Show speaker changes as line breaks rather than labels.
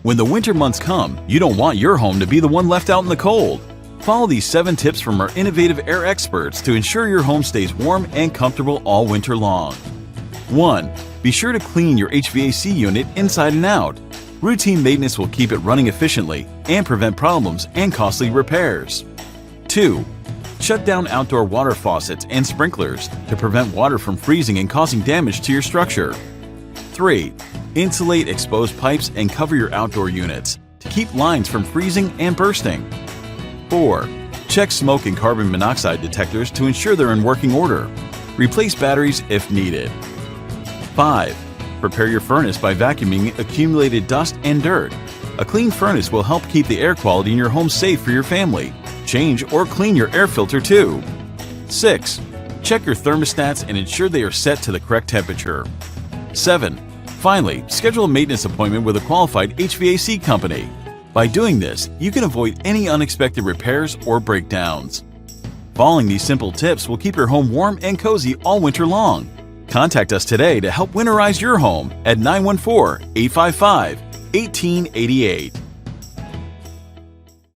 When the winter months come, you don't want your home to be the one left out in the cold. Follow these 7 tips from our innovative air experts to ensure your home stays warm and comfortable all winter long. 1. Be sure to clean your HVAC unit inside and out. Routine maintenance will keep it running efficiently and prevent problems and costly repairs. 2. Shut down outdoor water faucets and sprinklers to prevent water from freezing and causing damage to your structure. 3. Insulate exposed pipes and cover your outdoor units to keep lines from freezing and bursting. 4. Check smoke and carbon monoxide detectors to ensure they're in working order. Replace batteries if needed. 5. Prepare your furnace by vacuuming accumulated dust and dirt. A clean furnace will help keep the air quality in your home safe for your family. Change or clean your air filter too. 6. Check your thermostats and ensure they are set to the correct temperature. 7. Finally, schedule a maintenance appointment with a qualified HVAC company. By doing this, you can avoid any unexpected repairs or breakdowns. Following these simple tips will keep your home warm and cozy all winter long. Contact us today to help winterize your home at 914-855-1888.